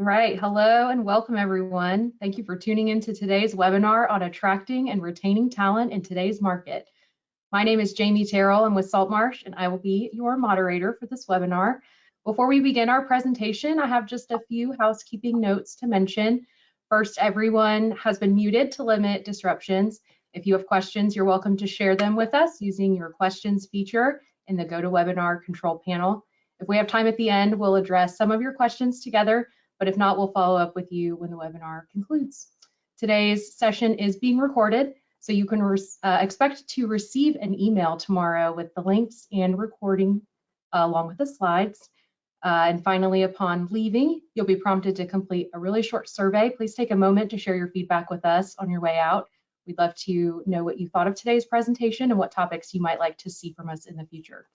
Right. Hello and welcome, everyone. Thank you for tuning into today's webinar on attracting and retaining talent in today's market. My name is Jamie Terrell. I'm with Saltmarsh, and I will be your moderator for this webinar. Before we begin our presentation, I have just a few housekeeping notes to mention. First, everyone has been muted to limit disruptions. If you have questions, you're welcome to share them with us using your questions feature in the GoToWebinar control panel. If we have time at the end, we'll address some of your questions together, but if not, we'll follow up with you when the webinar concludes. Today's session is being recorded, so you can expect to receive an email tomorrow with the links and recording along with the slides. And finally, upon leaving, you'll be prompted to complete a really short survey. Please take a moment to share your feedback with us on your way out. We'd love to know what you thought of today's presentation and what topics you might like to see from us in the future.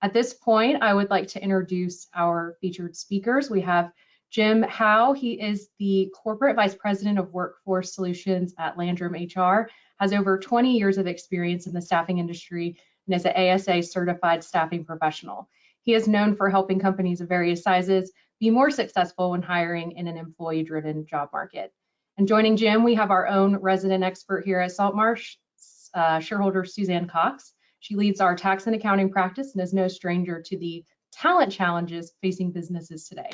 At this point, I would like to introduce our featured speakers. We have Jim Howe. He is the Corporate Vice President of Workforce Solutions at LandrumHR, has over 20 years of experience in the staffing industry, and is an ASA certified staffing professional. He is known for helping companies of various sizes be more successful when hiring in an employee-driven job market. And joining Jim, we have our own resident expert here at Saltmarsh, shareholder Suzanne Cox. She leads our tax and accounting practice and is no stranger to the talent challenges facing businesses today.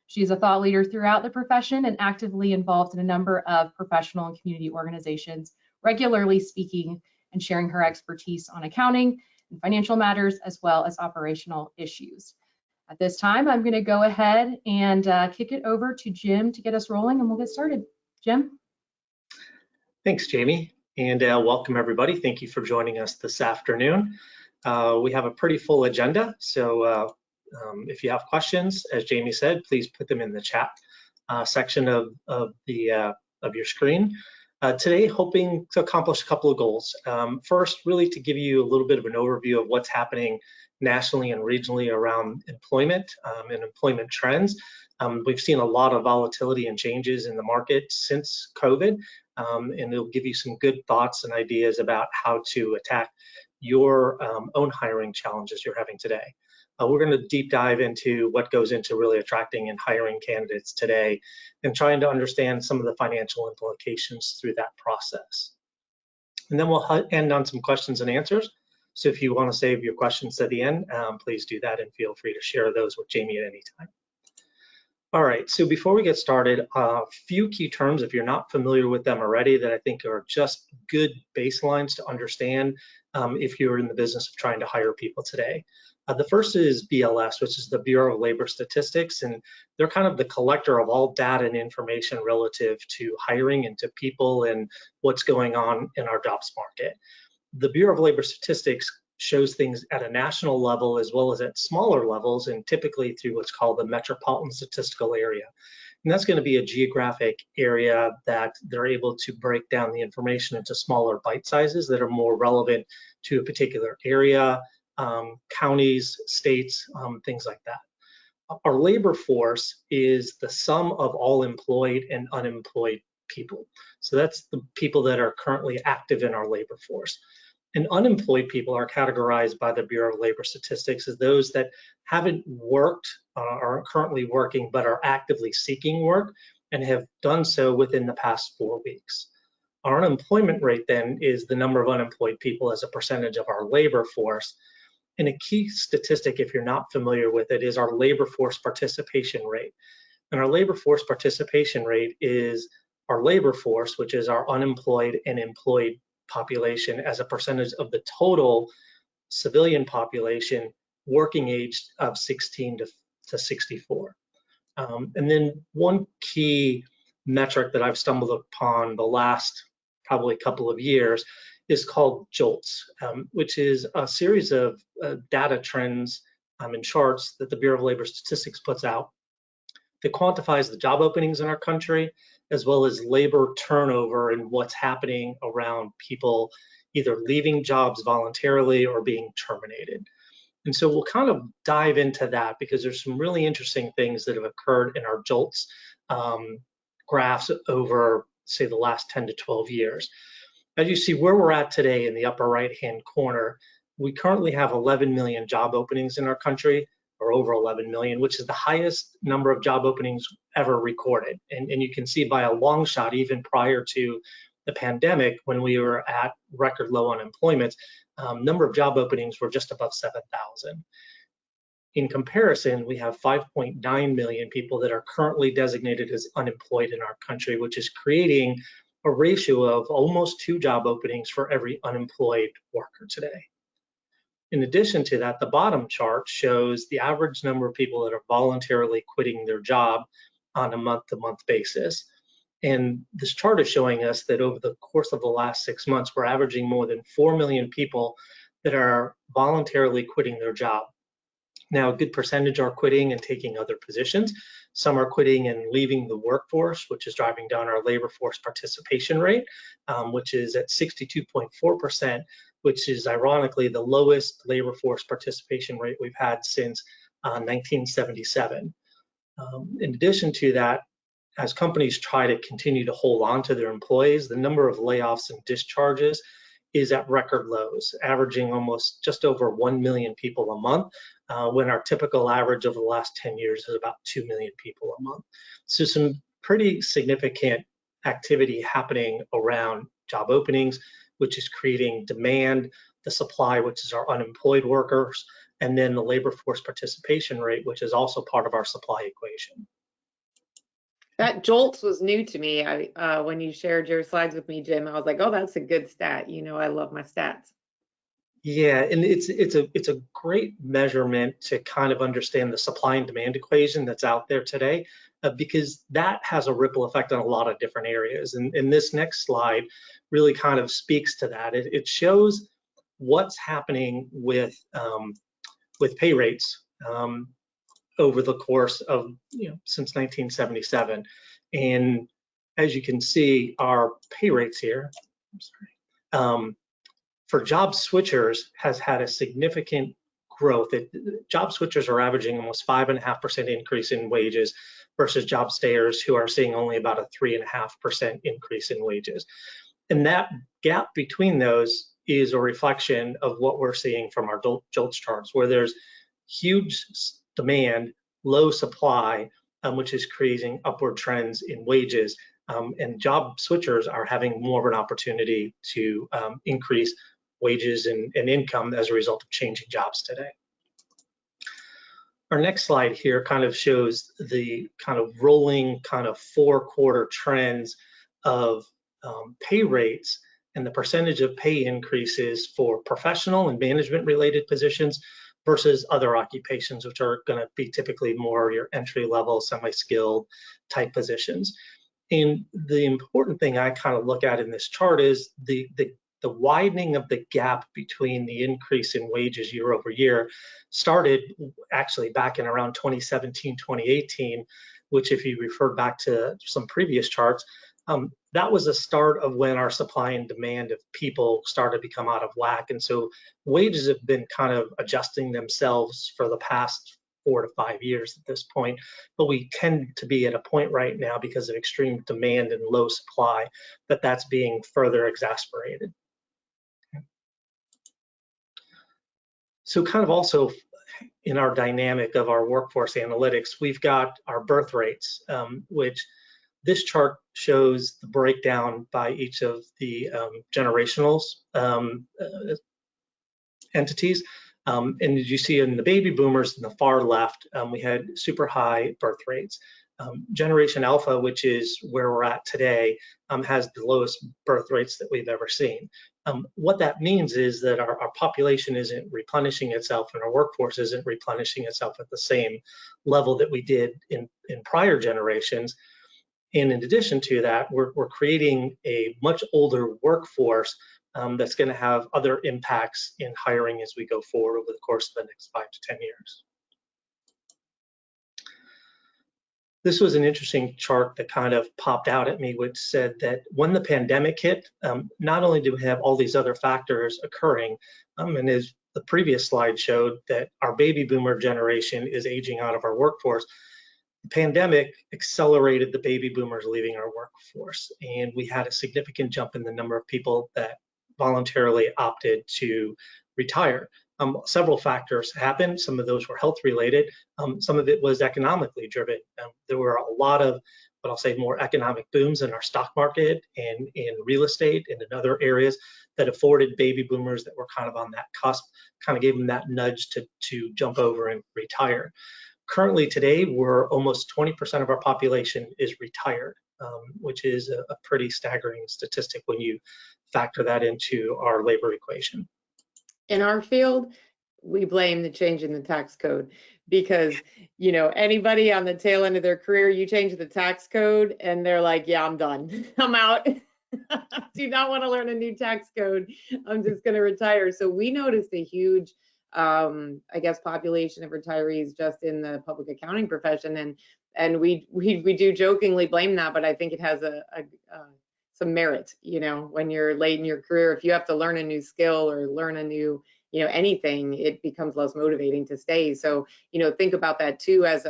She's a thought leader throughout the profession and actively involved in a number of professional and community organizations, regularly speaking and sharing her expertise on accounting and financial matters, as well as operational issues. At this time, I'm going to go ahead and kick it over to Jim to get us rolling, and we'll get started. Jim? Thanks, Jamie, and welcome everybody. Thank you for joining us this afternoon. We have a pretty full agenda, so if you have questions, as Jamie said, please put them in the chat section of your screen. Today, hoping to accomplish a couple of goals. First, really to give you a little bit of an overview of what's happening nationally and regionally around employment and employment trends. We've seen a lot of volatility and changes in the market since COVID, and it'll give you some good thoughts and ideas about how to attack your own hiring challenges you're having today. We're going to deep dive into what goes into really attracting and hiring candidates today and trying to understand some of the financial implications through that process. And then we'll end on some questions and answers. So if you want to save your questions to the end, please do that and feel free to share those with Jamie at any time. All right, so before we get started, a few key terms, if you're not familiar with them already, that I think are just good baselines to understand if you're in the business of trying to hire people today. The first is BLS, which is the Bureau of Labor Statistics, and they're kind of the collector of all data and information relative to hiring and to people and what's going on in our jobs market. The Bureau of Labor Statistics shows things at a national level as well as at smaller levels, and typically through what's called the metropolitan statistical area. And that's going to be a geographic area that they're able to break down the information into smaller bite sizes that are more relevant to a particular area, counties, states, things like that. Our labor force is the sum of all employed and unemployed people. So that's the people that are currently active in our labor force. And unemployed people are categorized by the Bureau of Labor Statistics as those that haven't worked, are currently working, but are actively seeking work and have done so within the past 4 weeks. Our unemployment rate then is the number of unemployed people as a percentage of our labor force. And a key statistic, if you're not familiar with it, is our labor force participation rate. And our labor force participation rate is our labor force, which is our unemployed and employed population, as a percentage of the total civilian population working age of 16 to 64. And then one key metric that I've stumbled upon the last probably couple of years is called JOLTS, which is a series of data trends and charts that the Bureau of Labor Statistics puts out that quantifies the job openings in our country, as well as labor turnover and what's happening around people either leaving jobs voluntarily or being terminated. And so we'll kind of dive into that because there's some really interesting things that have occurred in our JOLTS graphs over, say, the last 10 to 12 years. As you see where we're at today in the upper right-hand corner, we currently have 11 million job openings in our country. or over 11 million, which is the highest number of job openings ever recorded. And you can see by a long shot, even prior to the pandemic, when we were at record low unemployment, number of job openings were just above 7,000. In comparison, we have 5.9 million people that are currently designated as unemployed in our country, which is creating a ratio of almost 2 job openings for every unemployed worker today. In addition to that, the bottom chart shows the average number of people that are voluntarily quitting their job on a month-to-month basis. And this chart is showing us that over the course of the last 6 months, we're averaging more than 4 million people that are voluntarily quitting their job. Now, a good percentage are quitting and taking other positions. Some are quitting and leaving the workforce, which is driving down our labor force participation rate, which is at 62.4%, which is ironically the lowest labor force participation rate we've had since 1977. In addition to that, as companies try to continue to hold on to their employees, the number of layoffs and discharges is at record lows, averaging almost just over 1 million people a month, when our typical average over the last 10 years is about 2 million people a month. So some pretty significant activity happening around job openings, which is creating demand, the supply, which is our unemployed workers, and then the labor force participation rate, which is also part of our supply equation. That JOLTS was new to me. When you shared your slides with me, Jim, I was like, oh, that's a good stat. You know, I love my stats. Yeah, and it's a great measurement to kind of understand the supply and demand equation that's out there today, because that has a ripple effect on a lot of different areas. And this next slide really kind of speaks to that. It shows what's happening with pay rates over the course of, since 1977. And as you can see, our pay rates here, for job switchers has had a significant growth. Job switchers are averaging almost 5.5% increase in wages versus job stayers who are seeing only about a 3.5% increase in wages. And that gap between those is a reflection of what we're seeing from our JOLTS charts, where there's huge demand, low supply, which is creating upward trends in wages. And job switchers are having more of an opportunity to increase wages and income as a result of changing jobs today. Our next slide here kind of shows the kind of rolling kind of 4-quarter trends of pay rates and the percentage of pay increases for professional and management related positions versus other occupations, which are going to be typically more your entry-level, semi-skilled type positions. And the important thing I kind of look at in this chart is the widening of the gap between the increase in wages year over year started actually back in around 2017, 2018, which if you refer back to some previous charts, that was the start of when our supply and demand of people started to become out of whack. And so wages have been kind of adjusting themselves for the past 4 to 5 years at this point, but we tend to be at a point right now because of extreme demand and low supply that's being further exacerbated. So kind of also in our dynamic of our workforce analytics, we've got our birth rates, which this chart shows the breakdown by each of the generationals entities. And as you see in the baby boomers in the far left, we had super high birth rates. Generation Alpha, which is where we're at today, has the lowest birth rates that we've ever seen. What that means is that our population isn't replenishing itself and our workforce isn't replenishing itself at the same level that we did in prior generations. And in addition to that, we're creating a much older workforce that's going to have other impacts in hiring as we go forward over the course of the next 5 to 10 years. This was an interesting chart that kind of popped out at me, which said that when the pandemic hit, not only do we have all these other factors occurring, and as the previous slide showed, that our baby boomer generation is aging out of our workforce, the pandemic accelerated the baby boomers leaving our workforce, and we had a significant jump in the number of people that voluntarily opted to retire. several factors happened. Some of those were health related. Some of it was economically driven. There were a lot of, what I'll say, more economic booms in our stock market and in real estate and in other areas that afforded baby boomers that were kind of on that cusp, kind of gave them that nudge to jump over and retire. Currently today, we're almost 20% of our population is retired, which is a pretty staggering statistic when you factor that into our labor equation. In our field, we blame the change in the tax code because, you know, anybody on the tail end of their career, you change the tax code and they're like, yeah, I'm done. I'm out. Do not want to learn a new tax code. I'm just going to retire. So we noticed a huge, I guess, population of retirees just in the public accounting profession. And we do jokingly blame that, but I think it has some merit, you know, when you're late in your career, if you have to learn a new skill or learn a new, you know, anything, it becomes less motivating to stay. So, you know, think about that too as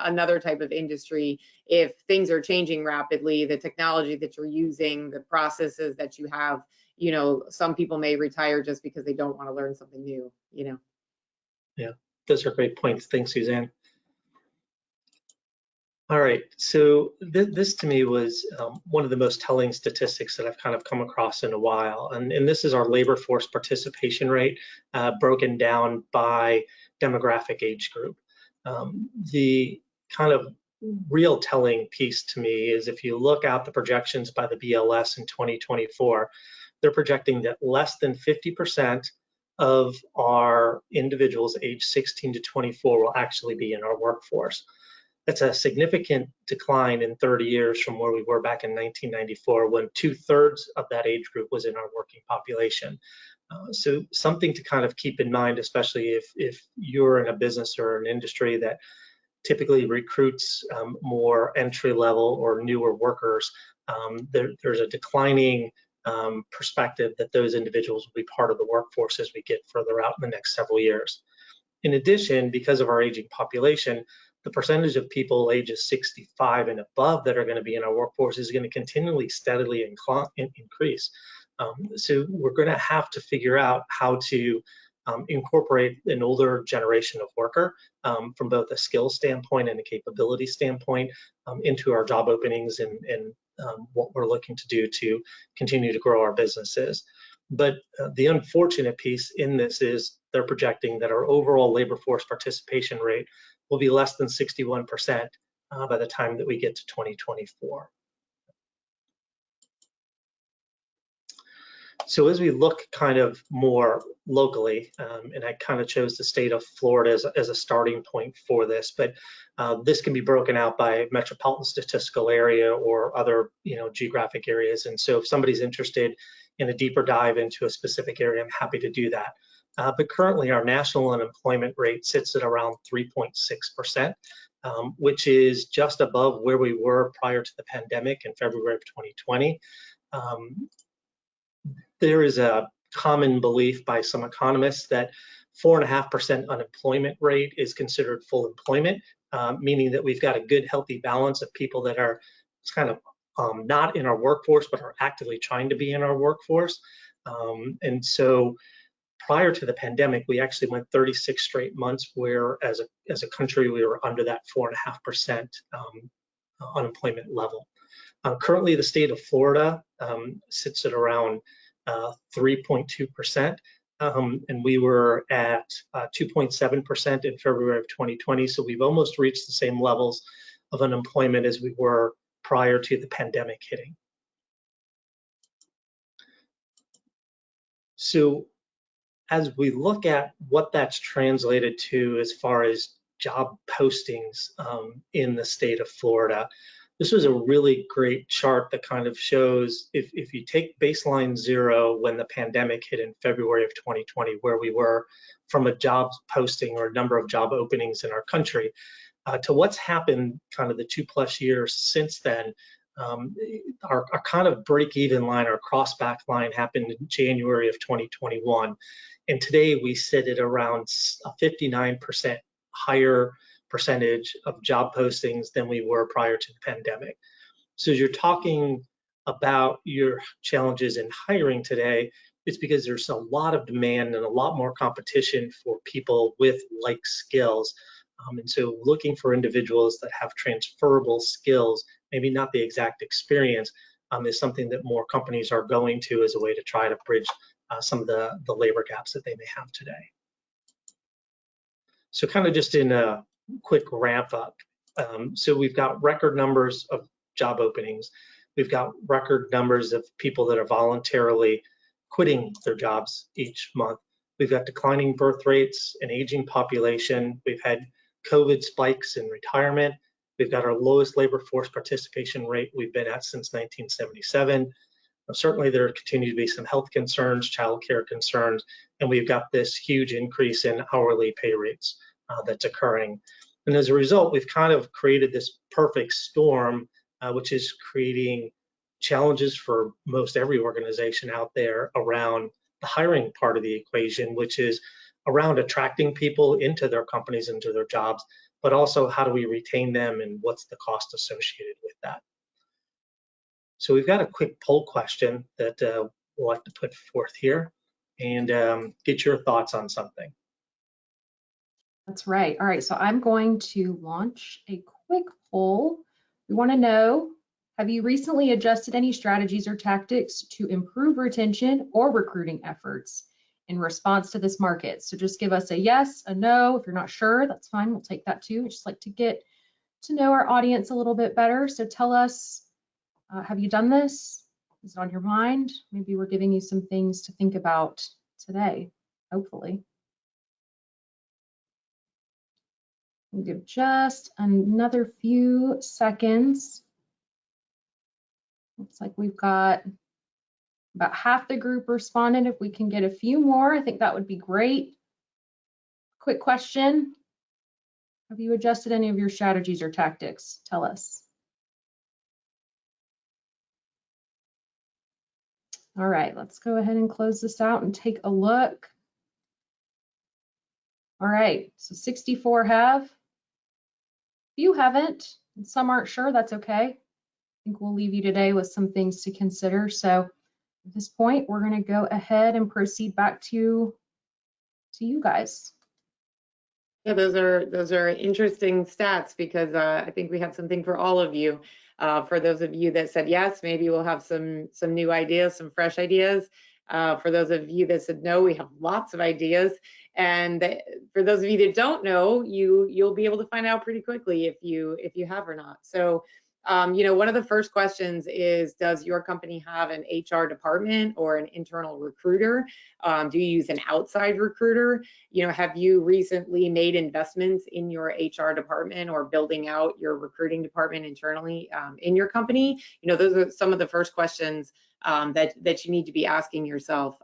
another type of industry. If things are changing rapidly, the technology that you're using, the processes that you have, you know, some people may retire just because they don't want to learn something new, you know. Yeah, those are great points. Thanks, Suzanne. All right, so this to me was one of the most telling statistics that I've kind of come across in a while, and this is our labor force participation rate broken down by demographic age group. The kind of real telling piece to me is if you look out the projections by the BLS in 2024, they're projecting that less than 50% of our individuals aged 16 to 24 will actually be in our workforce. That's a significant decline in 30 years from where we were back in 1994, when 2/3 of that age group was in our working population. So something to kind of keep in mind, especially if you're in a business or an industry that typically recruits more entry-level or newer workers, there's a declining perspective that those individuals will be part of the workforce as we get further out in the next several years. In addition, because of our aging population, the percentage of people ages 65 and above that are going to be in our workforce is going to continually steadily increase. So we're going to have to figure out how to incorporate an older generation of worker from both a skill standpoint and a capability standpoint into our job openings and what we're looking to do to continue to grow our businesses. But the unfortunate piece in this is they're projecting that our overall labor force participation rate will be less than 61% by the time that we get to 2024. So as we look kind of more locally, and I kind of chose the state of Florida as a starting point for this, but this can be broken out by metropolitan statistical area or other, you know, geographic areas. And so if somebody's interested in a deeper dive into a specific area, I'm happy to do that. But currently our national unemployment rate sits at around 3.6%, which is just above where we were prior to the pandemic in February of 2020. There is a common belief by some economists that 4.5% unemployment rate is considered full employment, meaning that we've got a good, healthy balance of people that are kind of not in our workforce, but are actively trying to be in our workforce. And so prior to the pandemic, we actually went 36 straight months where as a country, we were under that 4.5% unemployment level. Currently, the state of Florida sits at around 3.2%, and we were at 2.7% in February of 2020. So we've almost reached the same levels of unemployment as we were prior to the pandemic hitting. So as we look at what that's translated to as far as job postings in the state of Florida, this was a really great chart that kind of shows if you take baseline 0 when the pandemic hit in February of 2020, where we were from a job posting or number of job openings in our country, to what's happened kind of the 2+ years since then. Our kind of break-even line, our cross-back line happened in January of 2021. And today we sit at around a 59% higher percentage of job postings than we were prior to the pandemic. So as you're talking about your challenges in hiring today, It's because there's a lot of demand and a lot more competition for people with like skills. And so looking for individuals that have transferable skills, maybe not the exact experience, is something that more companies are going to as a way to try to bridge some of the labor gaps that they may have today. So kind of just in a quick ramp up. So we've got record numbers of job openings. We've got record numbers of people that are voluntarily quitting their jobs each month. We've got declining birth rates, an aging population. We've had COVID spikes in retirement. We've got our lowest labor force participation rate we've been at since 1977. Certainly there continue to be some health concerns, childcare concerns, and we've got this huge increase in hourly pay rates that's occurring. And as a result, we've kind of created this perfect storm, which is creating challenges for most every organization out there around the hiring part of the equation, which is around attracting people into their companies, into their jobs, but also how do we retain them and what's the cost associated with that. So we've got a quick poll question that we'll have to put forth here and get your thoughts on something. That's right. All right, so I'm going to launch a quick poll. We want to know, have you recently adjusted any strategies or tactics to improve retention or recruiting efforts in response to this market? So just give us a yes, a no. If you're not sure, that's fine. We'll take that too. I just like to get to know our audience a little bit better. So tell us, have you done this? Is it on your mind? Maybe we're giving you some things to think about today, hopefully. We'll give just another few seconds. Looks like we've got about half the group responded. If we can get a few more, I think that would be great. Quick question. Have you adjusted any of your strategies or tactics? Tell us. All right, let's go ahead and close this out and take a look. All right, so 64 have. If you haven't, and some aren't sure, that's okay. I think we'll leave you today with some things to consider. So at this point, we're going to go ahead and proceed back to you guys. Yeah, those are interesting stats because I think we have something for all of you. For those of you that said yes, maybe we'll have some new ideas, some fresh ideas. For those of you that said no, we have lots of ideas. And for those of you that don't know, you'll be able to find out pretty quickly if you have or not. So, one of the first questions is, does your company have an HR department or an internal recruiter? Do you use an outside recruiter? Have you recently made investments in your HR department or building out your recruiting department internally in your company? Those are some of the first questions that you need to be asking yourself.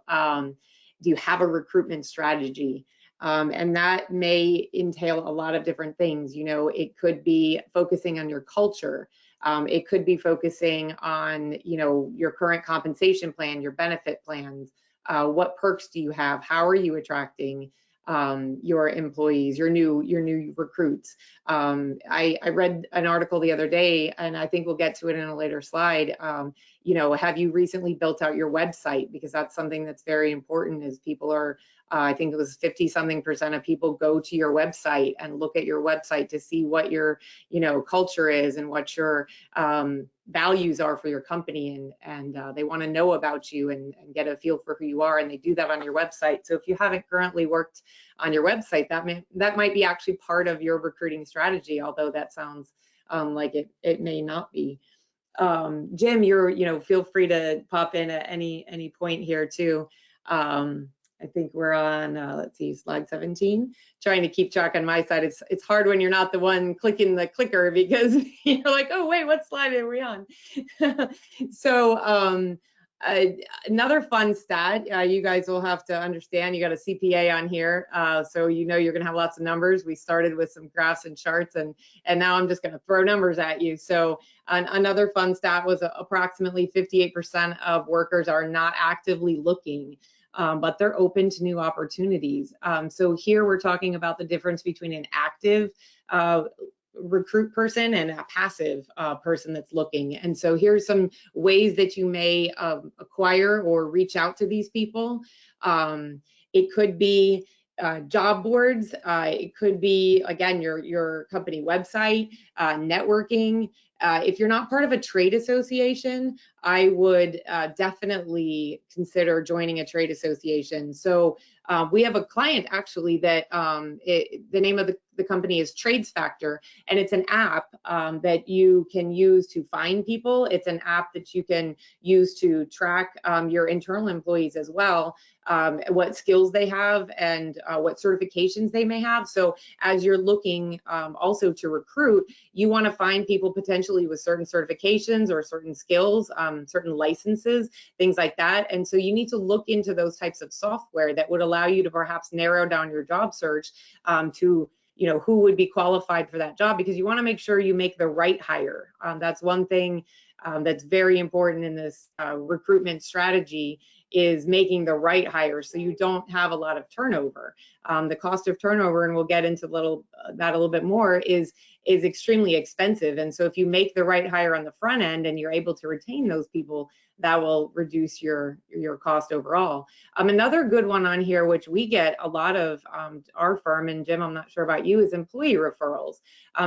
Do you have a recruitment strategy? And that may entail a lot of different things. It could be focusing on your culture. It could be focusing on, your current compensation plan, your benefit plans. What perks do you have? How are you attracting your employees, your new recruits? I read an article the other day, and I think we'll get to it in a later slide. Have you recently built out your website? Because that's something that's very important. Is people are, I think it was 50-something% of people go to your website and look at your website to see what your, culture is and what your values are for your company, and they want to know about you and get a feel for who you are, and they do that on your website. So if you haven't currently worked on your website, that might be actually part of your recruiting strategy, although that sounds like it may not be. Jim, feel free to pop in at any point here too. I think we're on, let's see, slide 17. Trying to keep track on my side. It's hard when you're not the one clicking the clicker because you're like, oh wait, what slide are we on? So another fun stat, you guys will have to understand, you got a CPA on here, so you're gonna have lots of numbers. We started with some graphs and charts, and now I'm just gonna throw numbers at you. So another fun stat was approximately 58% of workers are not actively looking, but they're open to new opportunities. So here we're talking about the difference between an active recruit person and a passive person that's looking. And so here's some ways that you may acquire or reach out to these people. It could be job boards. It could be, again, your company website, networking. If you're not part of a trade association, I would definitely consider joining a trade association. So we have a client actually that the name of the company is Trades Factor, and it's an app that you can use to find people. It's an app that you can use to track your internal employees as well, what skills they have and what certifications they may have. So as you're looking also to recruit, you want to find people potentially with certain certifications or certain skills, certain licenses, things like that. And so you need to look into those types of software that would allow you to perhaps narrow down your job search to who would be qualified for that job, because you want to make sure you make the right hire. That's one thing that's very important in this recruitment strategy, is making the right hire so you don't have a lot of turnover. The cost of turnover, and we'll get into that a little bit more, is extremely expensive. And so if you make the right hire on the front end and you're able to retain those people, that will reduce your cost overall. Another good one on here, which we get a lot of our firm, and Jim, I'm not sure about you, is employee referrals.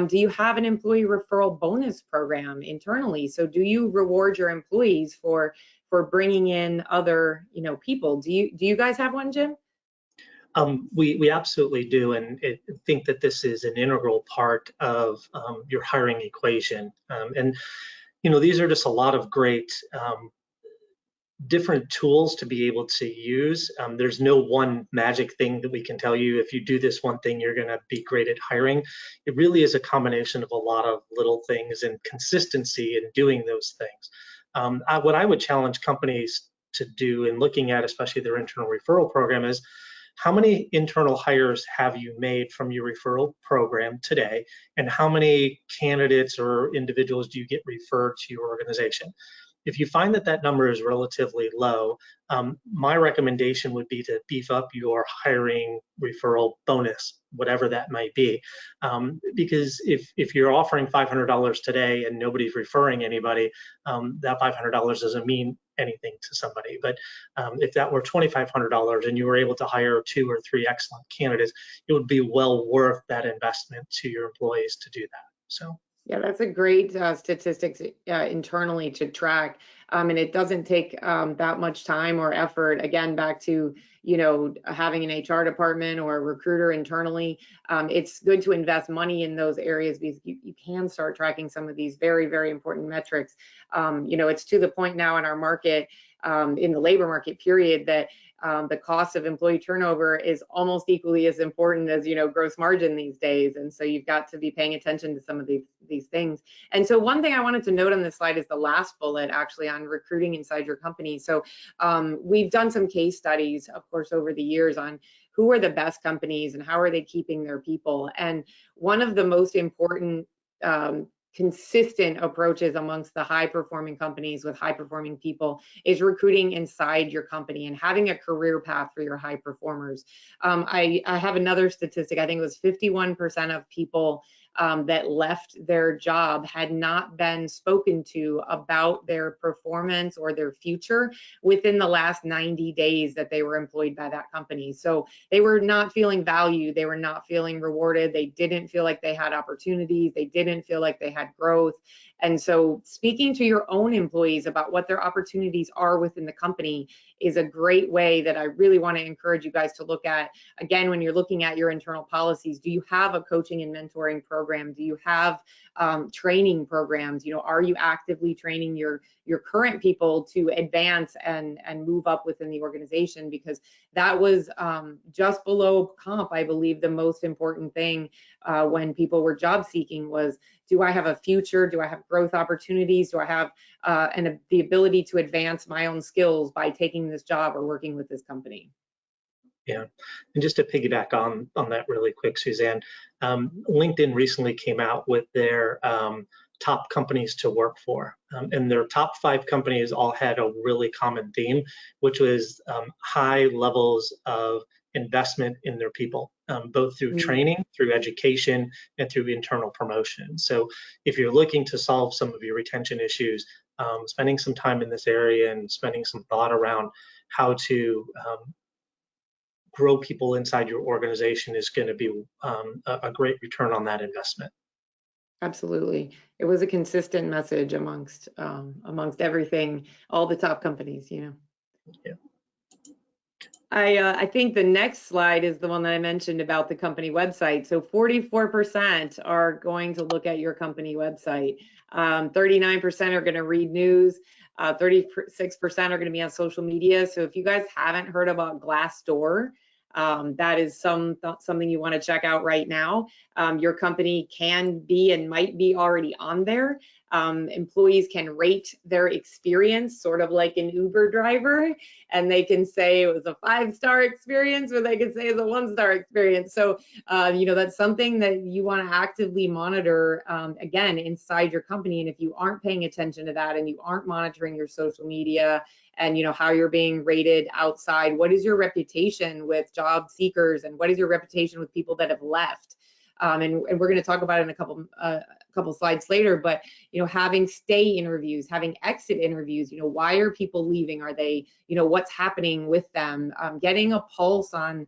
Do you have an employee referral bonus program internally? So do you reward your employees for bringing in other people? Do you guys have one, Jim? We absolutely do, and I think that this is an integral part of your hiring equation. And these are just a lot of great different tools to be able to use. There's no one magic thing that we can tell you, if you do this one thing, you're going to be great at hiring. It really is a combination of a lot of little things and consistency in doing those things. What I would challenge companies to do in looking at, especially their internal referral program, is how many internal hires have you made from your referral program today, and how many candidates or individuals do you get referred to your organization? If you find that that number is relatively low, my recommendation would be to beef up your hiring referral bonus, whatever that might be. Because if you're offering $500 today and nobody's referring anybody, that $500 doesn't mean anything to somebody. But if that were $2,500 and you were able to hire 2 or 3 excellent candidates, it would be well worth that investment to your employees to do that. So. Yeah, that's a great statistics internally to track. And it doesn't take that much time or effort. Again, back to, having an HR department or a recruiter internally. It's good to invest money in those areas, because you can start tracking some of these very, very important metrics. It's to the point now in our market, in the labor market period, that the cost of employee turnover is almost equally as important as gross margin these days. And so you've got to be paying attention to some of these things. And so one thing I wanted to note on this slide is the last bullet, actually, on recruiting inside your company. So we've done some case studies, of course, over the years on who are the best companies and how are they keeping their people. And one of the most important consistent approaches amongst the high performing companies with high performing people is recruiting inside your company and having a career path for your high performers. I have another statistic. I think it was 51% of people that left their job had not been spoken to about their performance or their future within the last 90 days that they were employed by that company. So they were not feeling valued. They were not feeling rewarded. They didn't feel like they had opportunities. They didn't feel like they had growth. And so speaking to your own employees about what their opportunities are within the company is a great way that I really want to encourage you guys to look at. Again, when you're looking at your internal policies, do you have a coaching and mentoring program? Do you have training programs? Are you actively training your current people to advance and move up within the organization? Because that was just below comp, I believe, the most important thing when people were job seeking was, do I have a future? Do I have growth opportunities? Do I have the ability to advance my own skills by taking this job or working with this company? Yeah, and just to piggyback on that really quick, Suzanne, LinkedIn recently came out with their top companies to work for, and their top 5 companies all had a really common theme, which was high levels of investment in their people. both through training, through education, and through internal promotion. So if you're looking to solve some of your retention issues, spending some time in this area and spending some thought around how to grow people inside your organization is going to be a great return on that investment. Absolutely. It was a consistent message amongst everything, all the top companies, you know. Yeah. I think the next slide is the one that I mentioned about the company website. So 44% are going to look at your company website. 39% are going to read news. 36% are going to be on social media. So if you guys haven't heard about Glassdoor, that is something you want to check out right now. Your company can be and might be already on there. Employees can rate their experience, sort of like an Uber driver, and they can say it was a 5-star experience, or they can say it's a 1-star experience. So, you know, that's something that you want to actively monitor, again, inside your company. And if you aren't paying attention to that and you aren't monitoring your social media and, you know, how you're being rated outside, what is your reputation with job seekers, and what is your reputation with people that have left? And we're going to talk about it in a couple slides later, but, you know, having stay interviews, having exit interviews, you know, why are people leaving? Are they, you know, what's happening with them? Getting a pulse on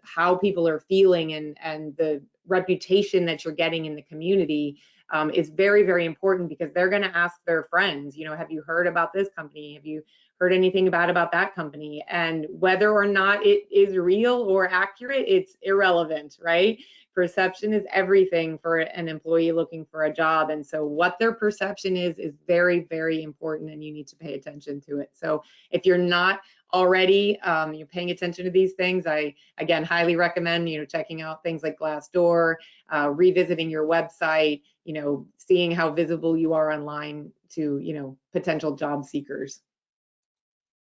how people are feeling and the reputation that you're getting in the community is very, very important, because they're going to ask their friends, you know, have you heard about this company? Have you heard anything bad about that company? And whether or not it is real or accurate, it's irrelevant, right? Perception is everything for an employee looking for a job. And so what their perception is very, very important, and you need to pay attention to it. So if you're not already you're paying attention to these things, I again highly recommend, you know, checking out things like Glassdoor, revisiting your website, you know, seeing how visible you are online to, you know, potential job seekers.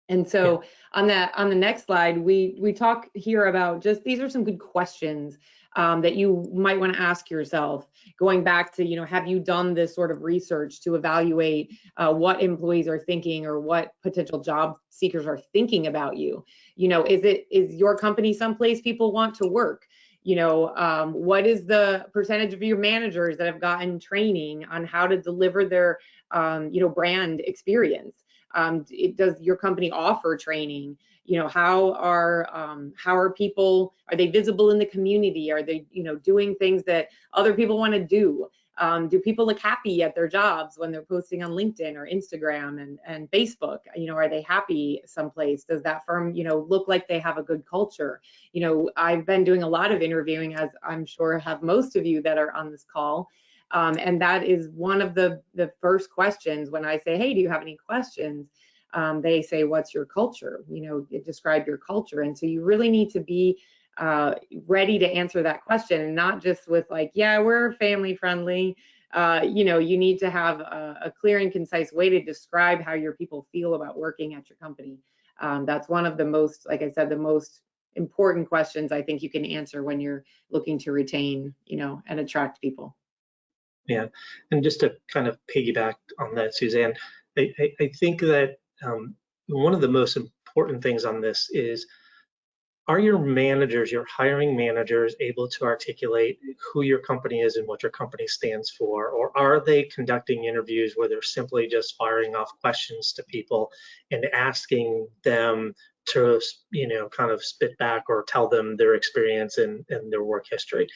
And so on the next slide, we talk here about just, these are some good questions that you might want to ask yourself, going back to, you know, have you done this sort of research to evaluate what employees are thinking, or what potential job seekers are thinking about you? You know, is your company someplace people want to work? You know, what is the percentage of your managers that have gotten training on how to deliver their, you know, brand experience? Does your company offer training? You know, how are people, are they visible in the community? Are they, you know, doing things that other people want to do? Do people look happy at their jobs when they're posting on LinkedIn or Instagram and Facebook? You know, are they happy someplace? Does that firm, you know, look like they have a good culture? You know, I've been doing a lot of interviewing, as I'm sure have most of you that are on this call. And that is one of the first questions when I say, hey, do you have any questions? They say, what's your culture? You know, describe your culture. And so you really need to be ready to answer that question, and not just with like, yeah, we're family friendly. You know, you need to have a clear and concise way to describe how your people feel about working at your company. That's one of the most, like I said, the most important questions I think you can answer when you're looking to retain, you know, and attract people. Yeah, and just to kind of piggyback on that, Suzanne, I think that one of the most important things on this is, are your managers, your hiring managers, able to articulate who your company is and what your company stands for? Or are they conducting interviews where they're simply just firing off questions to people and asking them to, you know, kind of spit back or tell them their experience and their work history?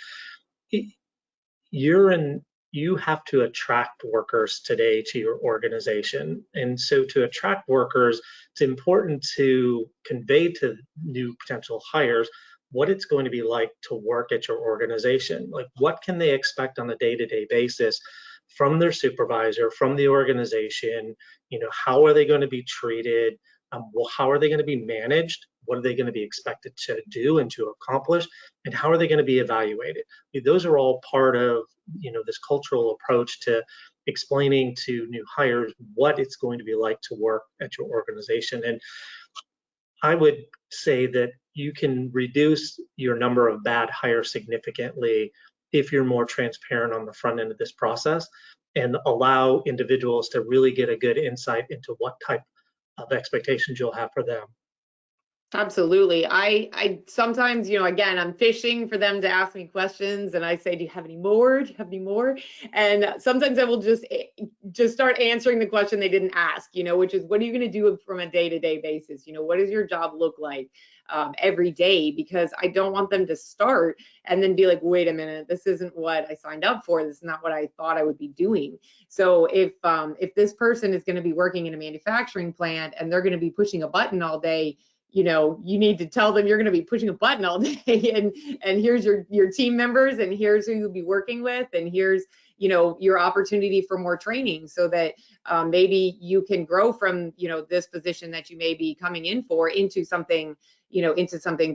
You have to attract workers today to your organization. And so to attract workers, it's important to convey to new potential hires what it's going to be like to work at your organization. Like, what can they expect on a day-to-day basis from their supervisor, from the organization? You know, how are they going to be treated? How are they going to be managed? What are they going to be expected to do and to accomplish? And how are they going to be evaluated? Those are all part of, you know, this cultural approach to explaining to new hires what it's going to be like to work at your organization. And I would say that you can reduce your number of bad hires significantly if you're more transparent on the front end of this process and allow individuals to really get a good insight into what type of expectations you'll have for them. Absolutely. I sometimes, again, I'm fishing for them to ask me questions, and I say, do you have any more? Do you have any more? And sometimes I will just start answering the question they didn't ask, which is, what are you going to do from a day-to-day basis? What does your job look like every day? Because I don't want them to start and then be like, wait a minute, this isn't what I signed up for. This is not what I thought I would be doing. So if this person is going to be working in a manufacturing plant and they're going to be pushing a button all day, you need to tell them you're going to be pushing a button all day, and here's your team members, and here's who you'll be working with, and here's your opportunity for more training, so that maybe you can grow from this position that you may be coming in for into something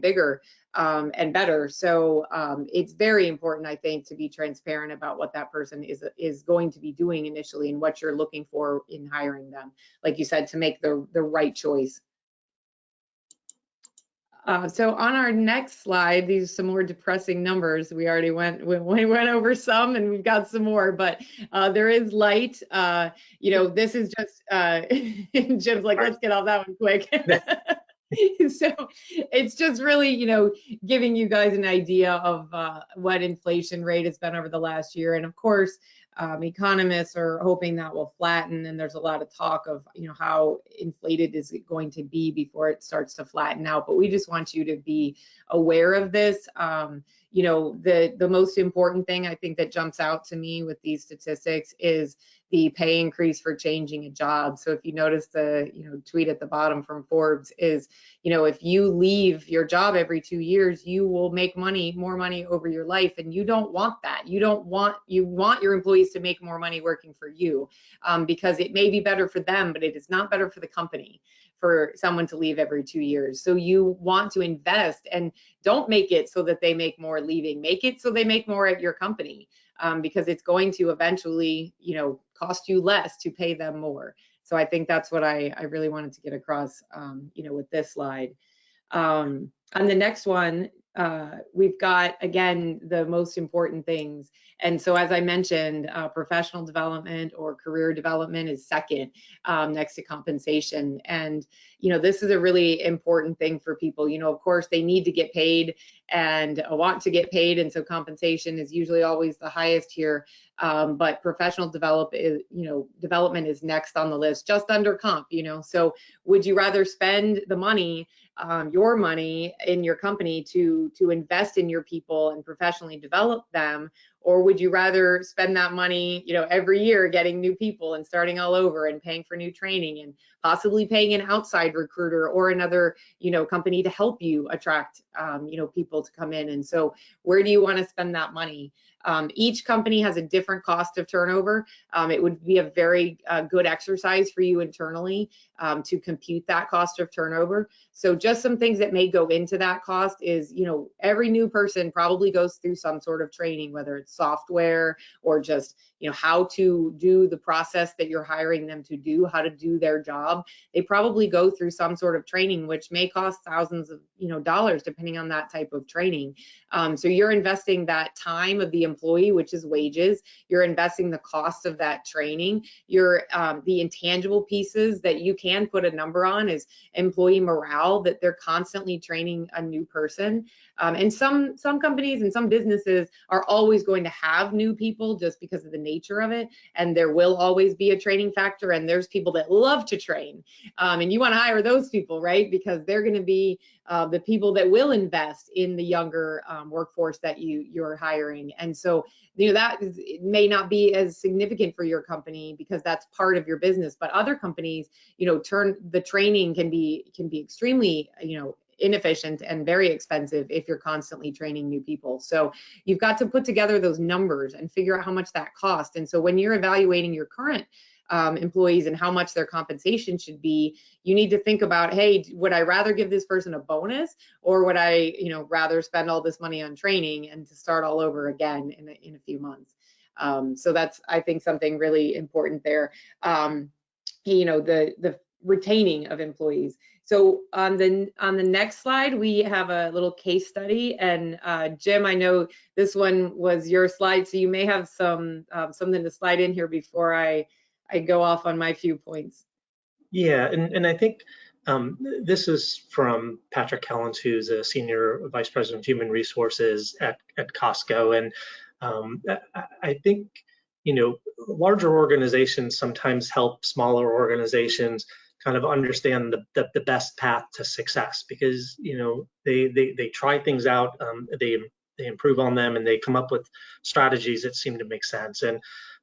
bigger and better. So it's very important, I think, to be transparent about what that person is going to be doing initially and what you're looking for in hiring them, like you said, to make the right choice. So on our next slide, these are some more depressing numbers. We already went over some, and we've got some more, but there is light. This is just, Jim's like, let's get off that one quick. So it's just really, giving you guys an idea of what inflation rate has been over the last year. And of course, economists are hoping that will flatten, and there's a lot of talk of how inflated is it going to be before it starts to flatten out. But we just want you to be aware of this. The most important thing I think that jumps out to me with these statistics is the pay increase for changing a job. So if you notice the tweet at the bottom from Forbes is, if you leave your job every 2 years, you will make more money over your life, and you don't want that. You want your employees to make more money working for you, because it may be better for them, but it is not better for the company for someone to leave every 2 years. So you want to invest, and don't make it so that they make more leaving. Make it so they make more at your company, because it's going to eventually, cost you less to pay them more. So I think that's what I really wanted to get across, with this slide. On the next one, we've got, again, the most important things. And so, as I mentioned, professional development or career development is second, next to compensation. And, this is a really important thing for people. Of course, they need to get paid and want to get paid. And so compensation is usually always the highest here. But professional development is next on the list, just under comp, So would you rather spend the money, your money in your company to invest in your people and professionally develop them? Or would you rather spend that money, every year getting new people and starting all over and paying for new training and possibly paying an outside recruiter or another, company to help you attract, people to come in? And so where do you want to spend that money? Each company has a different cost of turnover. It would be a very good exercise for you internally to compute that cost of turnover. So just some things that may go into that cost is, every new person probably goes through some sort of training, whether it's software or just, how to do the process that you're hiring them to do, how to do their job. They probably go through some sort of training, which may cost thousands of dollars, depending on that type of training. So you're investing that time of the employee, which is wages. You're investing the cost of that training. You're the intangible pieces that you can put a number on is employee morale, that they're constantly training a new person. And some companies and some businesses are always going to have new people just because of the nature of it, and there will always be a training factor, and there's people that love to train, and you want to hire those people, right? Because they're going to be the people that will invest in the younger workforce that you're hiring. And so that may not be as significant for your company because that's part of your business, but other companies, the training can be extremely inefficient and very expensive if you're constantly training new people. So you've got to put together those numbers and figure out how much that costs. And so when you're evaluating your current employees and how much their compensation should be, you need to think about, hey, would I rather give this person a bonus, or would I, rather spend all this money on training and to start all over again in a few months? So that's, I think, something really important there. The retaining of employees. So on the next slide, we have a little case study, and Jim, I know this one was your slide, so you may have something to slide in here before I go off on my few points. Yeah, and I think This is from Patrick Kellens, who's a Senior Vice President of Human Resources at Costco. And I think, larger organizations sometimes help smaller organizations kind of understand the best path to success, because, they try things out, they improve on them, and they come up with strategies that seem to make sense. And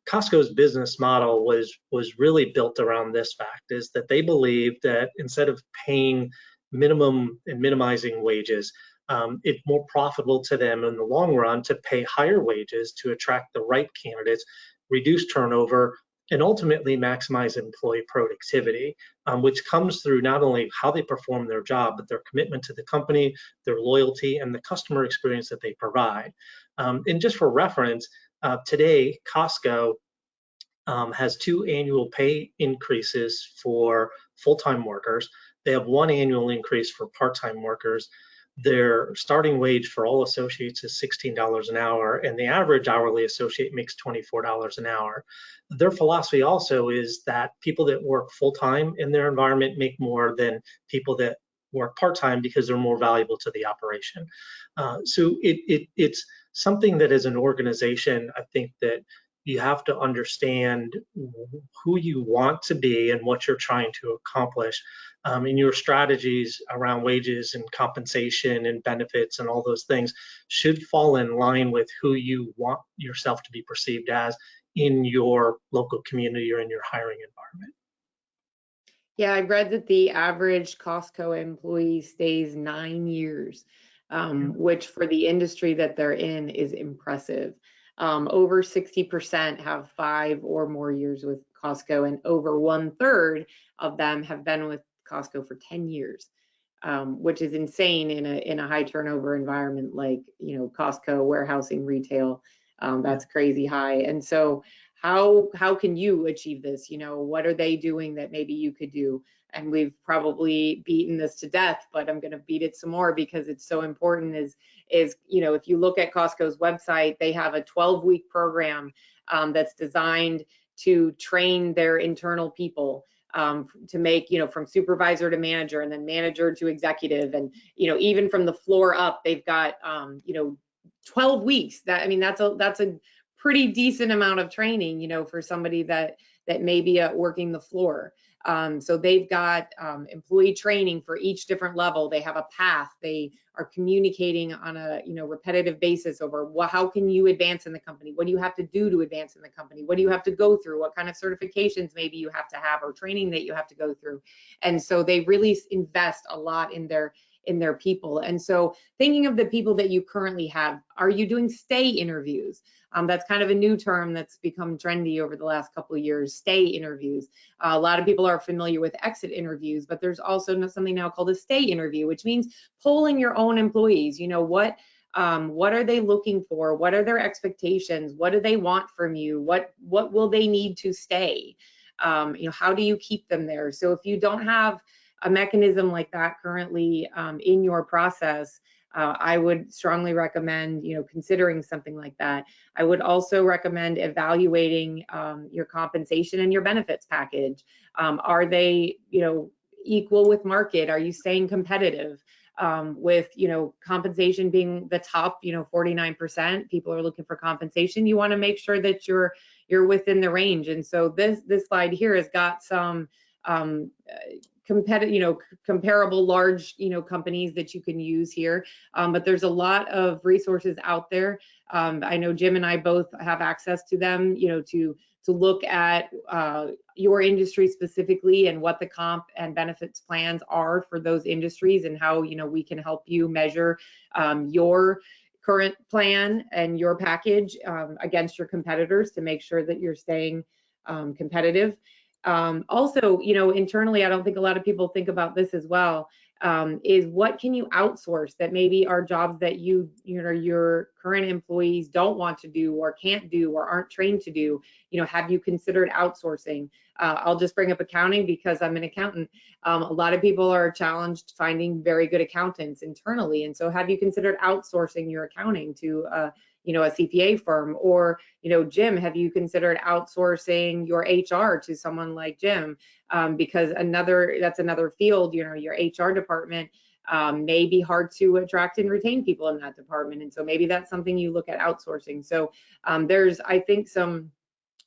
Costco's business model was really built around this fact, is that they believe that instead of paying minimum and minimizing wages, it's more profitable to them in the long run to pay higher wages to attract the right candidates, reduce turnover, and ultimately maximize employee productivity, which comes through not only how they perform their job, but their commitment to the company, their loyalty, and the customer experience that they provide. And just for reference, today, Costco has 2 annual pay increases for full-time workers. They have 1 annual increase for part-time workers. Their starting wage for all associates is $16 an hour, and the average hourly associate makes $24 an hour. Their philosophy also is that people that work full-time in their environment make more than people that work part-time, because they're more valuable to the operation. So it's something that as an organization, I think that you have to understand who you want to be and what you're trying to accomplish. And your strategies around wages and compensation and benefits and all those things should fall in line with who you want yourself to be perceived as in your local community or in your hiring environment. Yeah, I read that the average Costco employee stays 9 years, which for the industry that they're in is impressive. Over 60% have 5 or more years with Costco, and over 1/3 of them have been with Costco for 10 years, which is insane in a high turnover environment like, Costco, warehousing, retail. That's crazy high. And so how can you achieve this? What are they doing that maybe you could do? And we've probably beaten this to death, but I'm going to beat it some more because it's so important. Is if you look at Costco's website, they have a 12-week program that's designed to train their internal people to make, from supervisor to manager, and then manager to executive, and even from the floor up, they've got 12 weeks. That's a pretty decent amount of training, for somebody that may be working the floor. So they've got employee training for each different level. They have a path. They are communicating on a repetitive basis over how can you advance in the company? What do you have to do to advance in the company? What do you have to go through? What kind of certifications maybe you have to have, or training that you have to go through? And so they really invest a lot in their people. And so thinking of the people that you currently have, are you doing stay interviews? That's kind of a new term that's become trendy over the last couple of years, stay interviews. A lot of people are familiar with exit interviews, but there's also something now called a stay interview, which means polling your own employees. What are they looking for? What are their expectations? What do they want from you? What will they need to stay? How do you keep them there? So if you don't have a mechanism like that currently in your process, I would strongly recommend, considering something like that. I would also recommend evaluating your compensation and your benefits package. Are they, equal with market? Are you staying competitive? With, compensation being the top, 49%, people are looking for compensation. You want to make sure that you're within the range. And so this slide here has got some comparable large, companies that you can use here. But there's a lot of resources out there. I know Jim and I both have access to them, to look at your industry specifically and what the comp and benefits plans are for those industries, and how, we can help you measure your current plan and your package against your competitors to make sure that you're staying competitive. Also, internally, I don't think a lot of people think about this as well, is what can you outsource that maybe are jobs that your current employees don't want to do or can't do or aren't trained to do. Have you considered outsourcing? I'll just bring up accounting because I'm an accountant. A lot of people are challenged finding very good accountants internally. And so have you considered outsourcing your accounting to a CPA firm? Or, Jim, have you considered outsourcing your HR to someone like Jim? Because that's another field, your HR department may be hard to attract and retain people in that department. And so maybe that's something you look at outsourcing. So there's, I think, some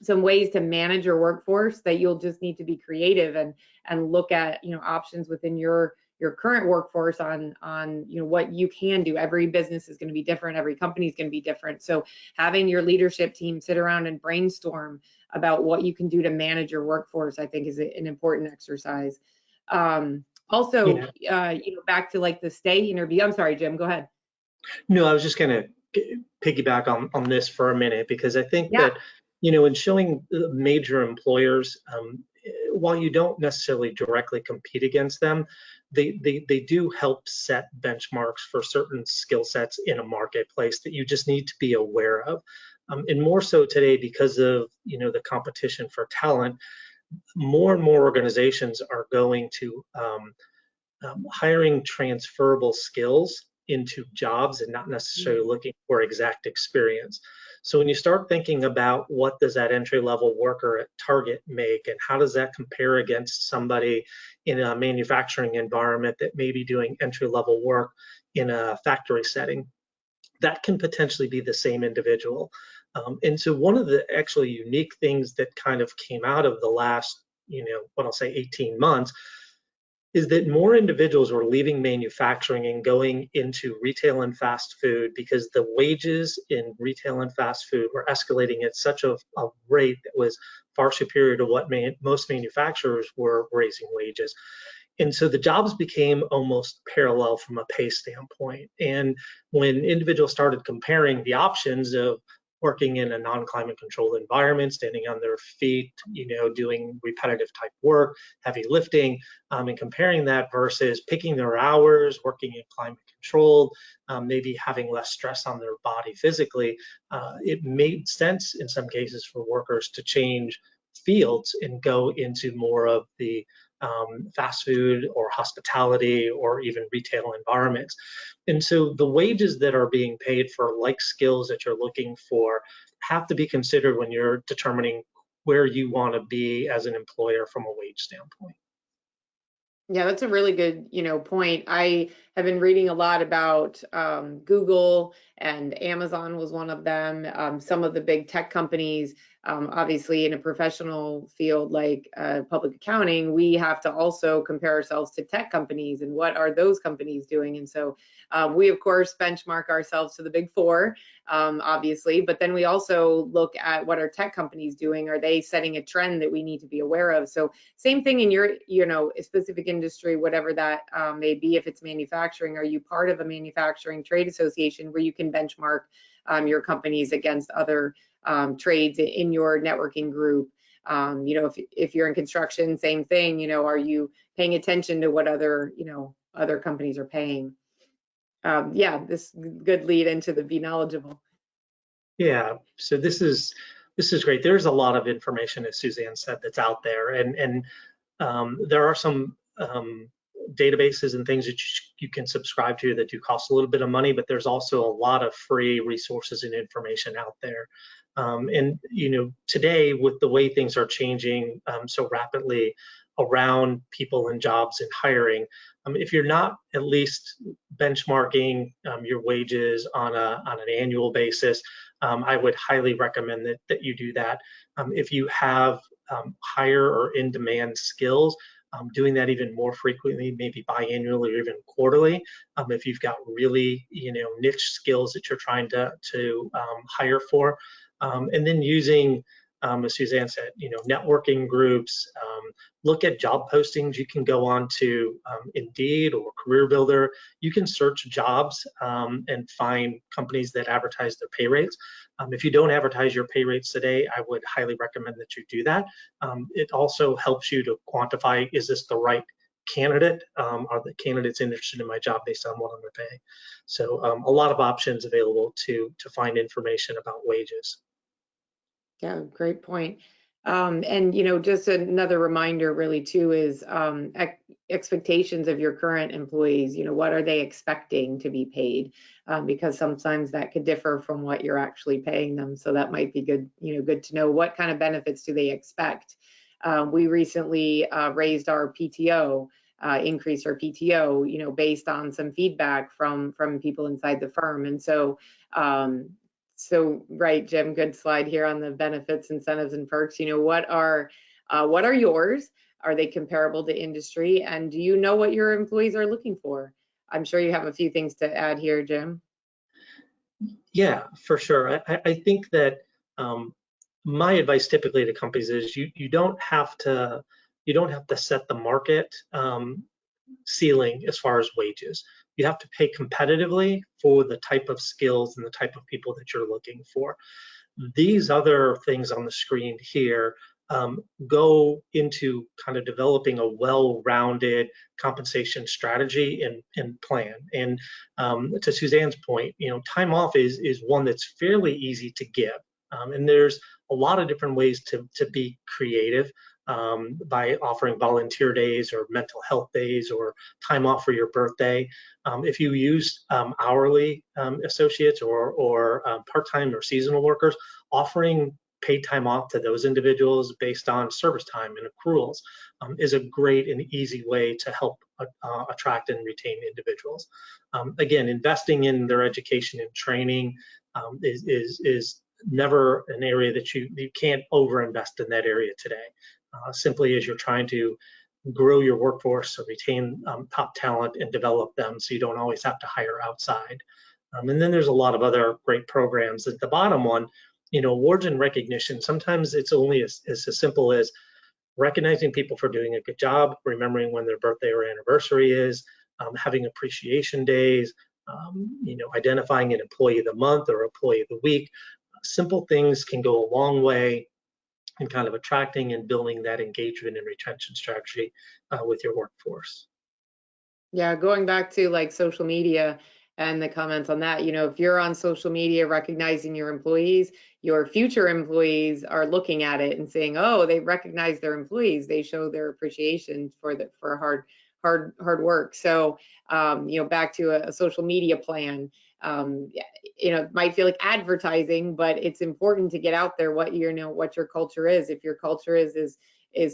ways to manage your workforce that you'll just need to be creative and look at, options within your current workforce on what you can do. Every business is going to be different. Every company is going to be different. So having your leadership team sit around and brainstorm about what you can do to manage your workforce, I think, is an important exercise. Also, back to like the stay interview. I'm sorry, Jim, go ahead. No, I was just going to piggyback on this for a minute, because I think that, in showing major employers, while you don't necessarily directly compete against them, they do help set benchmarks for certain skill sets in a marketplace that you just need to be aware of. And more so today, because of, the competition for talent, more and more organizations are going to hiring transferable skills into jobs and not necessarily looking for exact experience. So when you start thinking about what does that entry-level worker at Target make, and how does that compare against somebody in a manufacturing environment that may be doing entry-level work in a factory setting, that can potentially be the same individual. And so one of the actually unique things that kind of came out of the last, what I'll say 18 months, is that more individuals were leaving manufacturing and going into retail and fast food, because the wages in retail and fast food were escalating at such a rate that was far superior to what most manufacturers were raising wages. And so the jobs became almost parallel from a pay standpoint. And when individuals started comparing the options of working in a non-climate controlled environment, standing on their feet, doing repetitive type work, heavy lifting, and comparing that versus picking their hours, working in climate controlled, maybe having less stress on their body physically, it made sense in some cases for workers to change fields and go into more of the fast food or hospitality or even retail environments. And so the wages that are being paid for like skills that you're looking for have to be considered when you're determining where you want to be as an employer from a wage standpoint. Yeah, that's a really good, point. I have been reading a lot about Google, and Amazon was one of them. Some of the big tech companies, obviously in a professional field like public accounting, we have to also compare ourselves to tech companies and what are those companies doing. And so we, of course, benchmark ourselves to the big four, obviously, but then we also look at what are tech companies doing. Are they setting a trend that we need to be aware of? So same thing in your, specific industry, whatever that may be. If it's manufacturing, are you part of a manufacturing trade association where you can benchmark your companies against other trades in your networking group? If you're in construction, same thing. Are you paying attention to what other companies are paying? This good lead into the be knowledgeable. Yeah, so this is great. There's a lot of information, as Suzanne said, that's out there, and there are some databases and things that you can subscribe to that do cost a little bit of money, but there's also a lot of free resources and information out there. And today, with the way things are changing so rapidly around people and jobs and hiring, if you're not at least benchmarking your wages on an annual basis, I would highly recommend that you do that. If you have higher or in-demand skills, doing that even more frequently, maybe biannually or even quarterly. If you've got really niche skills that you're trying to hire for, and then using, as Suzanne said, networking groups. Look at job postings. You can go on to Indeed or Career Builder. You can search jobs and find companies that advertise their pay rates. If you don't advertise your pay rates today, I would highly recommend that you do that. It also helps you to quantify, is this the right candidate? Are the candidates interested in my job based on what I'm going to pay? So a lot of options available to find information about wages. Yeah, great point. And just another reminder really too is expectations of your current employees. What are they expecting to be paid? Because sometimes that could differ from what you're actually paying them. So that might be good, good to know. What kind of benefits do they expect? We recently raised our PTO, increased our PTO, based on some feedback from people inside the firm. And so, right, Jim, good slide here on the benefits, incentives, and perks. What are yours? Are they comparable to industry? And do you know what your employees are looking for? I'm sure you have a few things to add here, Jim. Yeah, for sure. I think that my advice typically to companies is you don't have to set the market ceiling as far as wages. You have to pay competitively for the type of skills and the type of people that you're looking for. These other things on the screen here go into kind of developing a well-rounded compensation strategy and plan. And to Suzanne's point, time off is one that's fairly easy to give. And there's a lot of different ways to be creative by offering volunteer days or mental health days or time off for your birthday. If you use hourly associates or part-time or seasonal workers, offering paid time off to those individuals based on service time and accruals is a great and easy way to help attract and retain individuals. Again, investing in their education and training is never an area that you can't overinvest in that area today. Simply as you're trying to grow your workforce or retain top talent and develop them so you don't always have to hire outside. And then there's a lot of other great programs. At the bottom one, awards and recognition, sometimes it's only as simple as recognizing people for doing a good job, remembering when their birthday or anniversary is, having appreciation days, identifying an employee of the month or employee of the week. Simple things can go a long way in kind of attracting and building that engagement and retention strategy with your workforce. Yeah, going back to like social media and the comments on that, if you're on social media recognizing your employees, your future employees are looking at it and saying, oh, they recognize their employees, they show their appreciation for hard work. So back to a social media plan, it might feel like advertising, but it's important to get out there what your culture is. If your culture is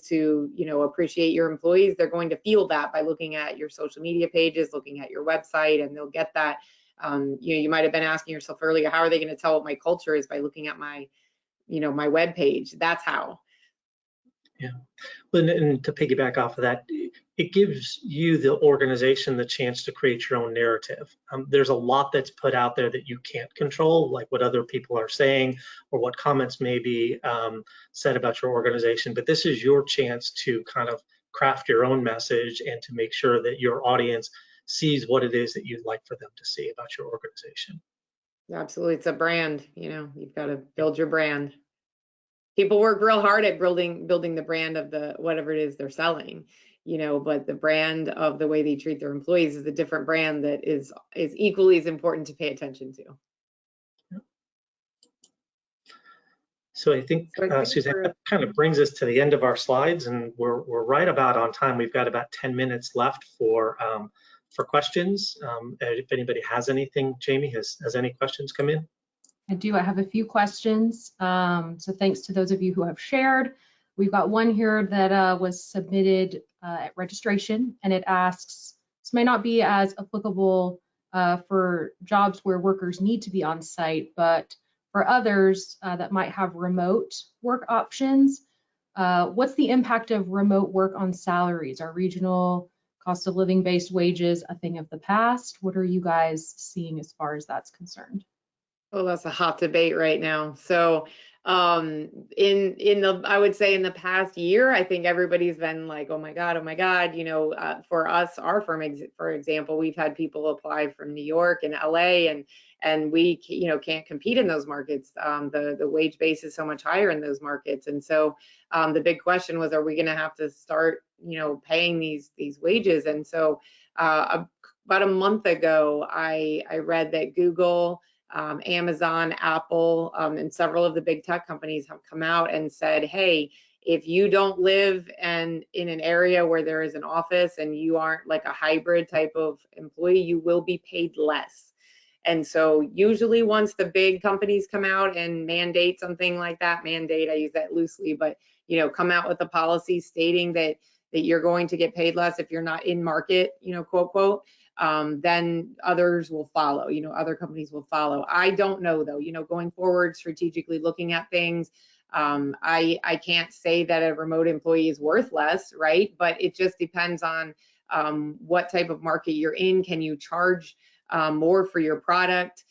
to appreciate your employees, they're going to feel that by looking at your social media pages, looking at your website, and they'll get that. You might have been asking yourself earlier, how are they going to tell what my culture is? By looking at my my web page. That's how. Yeah, and to piggyback off of that, it gives you, the organization, the chance to create your own narrative. There's a lot that's put out there that you can't control, like what other people are saying or what comments may be said about your organization, but this is your chance to kind of craft your own message and to make sure that your audience sees what it is that you'd like for them to see about your organization. Absolutely, it's a brand. You've got to build your brand. People work real hard at building the brand of the whatever it is they're selling, but the brand of the way they treat their employees is a different brand that is equally as important to pay attention to. So I think Suzanne, that kind of brings us to the end of our slides, and we're right about on time. We've got about 10 minutes left for questions. If anybody has anything, Jamie, has any questions come in? I do. I have a few questions. So thanks to those of you who have shared. We've got one here that was submitted at registration, and it asks, this may not be as applicable for jobs where workers need to be on site, but for others that might have remote work options, what's the impact of remote work on salaries? Are regional cost of living based wages a thing of the past? What are you guys seeing as far as that's concerned? Oh, that's a hot debate right now. So I would say in the past year, I think everybody's been like, oh my God, for us, our firm, for example, we've had people apply from New York and LA, and we can't compete in those markets. The wage base is so much higher in those markets. And so the big question was, are we going to have to start paying these wages? And so about a month ago, I read that Google Amazon, Apple, and several of the big tech companies have come out and said, hey, if you don't live in an area where there is an office and you aren't like a hybrid type of employee, you will be paid less. And so usually once the big companies come out and mandate something like that, mandate, I use that loosely, but come out with a policy stating that you're going to get paid less if you're not in market, quote, quote, then others will follow, other companies will follow. I don't know though, going forward, strategically looking at things, I can't say that a remote employee is worth less, right? But it just depends on what type of market you're in. Can you charge more for your product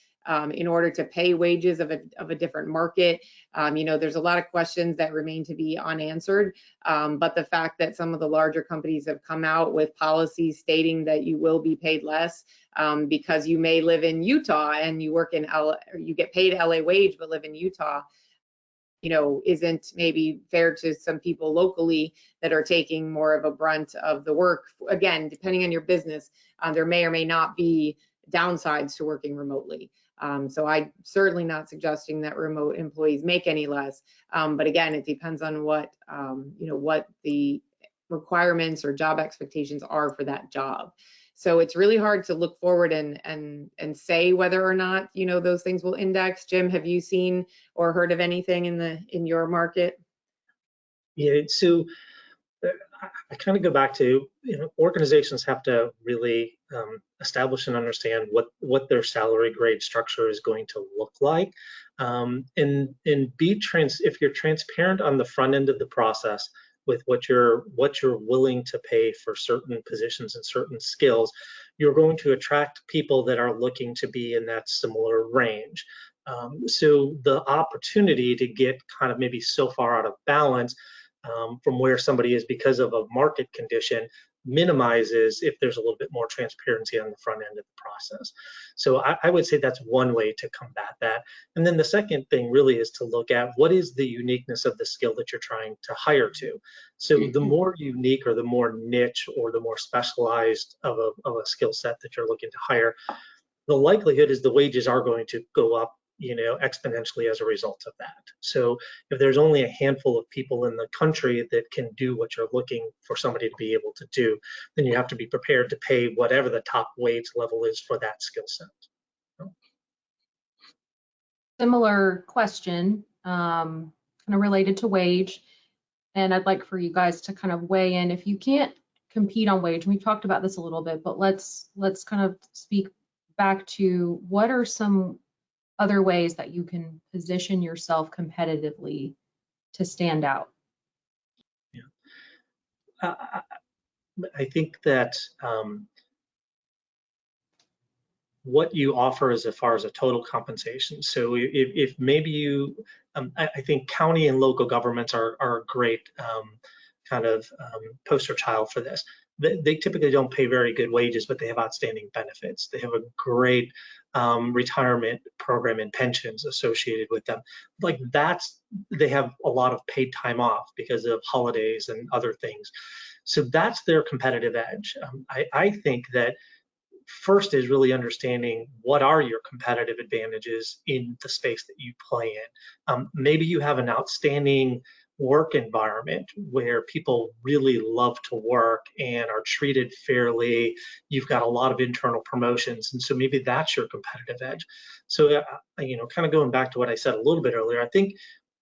in order to pay wages of a different market? There's a lot of questions that remain to be unanswered, but the fact that some of the larger companies have come out with policies stating that you will be paid less because you may live in Utah and you work in LA, or you get paid LA wage but live in Utah, isn't maybe fair to some people locally that are taking more of a brunt of the work. Again, depending on your business, there may or may not be downsides to working remotely. So I'm certainly not suggesting that remote employees make any less. But again, it depends on what the requirements or job expectations are for that job. So it's really hard to look forward and say whether or not, those things will index. Jim, have you seen or heard of anything in your market? Yeah, so I kind of go back to, organizations have to really establish and understand what their salary grade structure is going to look like, and if you're transparent on the front end of the process with what you're willing to pay for certain positions and certain skills, you're going to attract people that are looking to be in that similar range. So the opportunity to get kind of maybe so far out of balance from where somebody is because of a market condition minimizes if there's a little bit more transparency on the front end of the process. So I would say that's one way to combat that. And then the second thing really is to look at what is the uniqueness of the skill that you're trying to hire to. So the more unique or the more niche or the more specialized of a skill set that you're looking to hire, the likelihood is the wages are going to go up exponentially as a result of that. So if there's only a handful of people in the country that can do what you're looking for somebody to be able to do, then you have to be prepared to pay whatever the top wage level is for that skill set. Similar question, kind of related to wage, and I'd like for you guys to kind of weigh in. If you can't compete on wage, we've talked about this a little bit, but let's kind of speak back to what are some other ways that you can position yourself competitively to stand out? Yeah, I think that what you offer as far as a total compensation. So if maybe you, I think county and local governments are a great kind of poster child for this. They typically don't pay very good wages, but they have outstanding benefits. They have a great retirement program and pensions associated with them. Like they have a lot of paid time off because of holidays and other things. So that's their competitive edge. I think that first is really understanding what are your competitive advantages in the space that you play in. Maybe you have an outstanding work environment where people really love to work and are treated fairly. You've got a lot of internal promotions, and so maybe that's your competitive edge. So kind of going back to what I said a little bit earlier, I think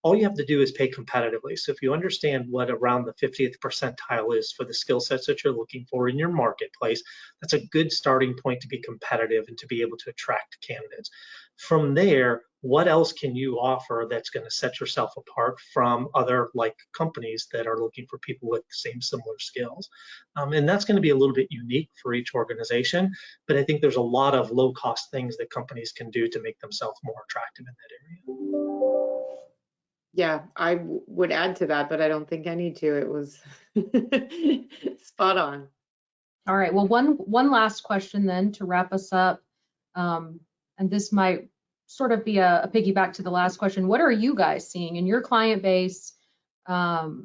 all you have to do is pay competitively. So if you understand what around the 50th percentile is for the skill sets that you're looking for in your marketplace, that's a good starting point to be competitive and to be able to attract candidates. From there, what else can you offer that's going to set yourself apart from other like companies that are looking for people with the same similar skills? And that's going to be a little bit unique for each organization, but I think there's a lot of low-cost things that companies can do to make themselves more attractive in that area. Yeah, I would add to that, but I don't think I need to. It was spot on. All right, well, one last question then to wrap us up, and this might sort of be a piggyback to the last question. What are you guys seeing in your client base? How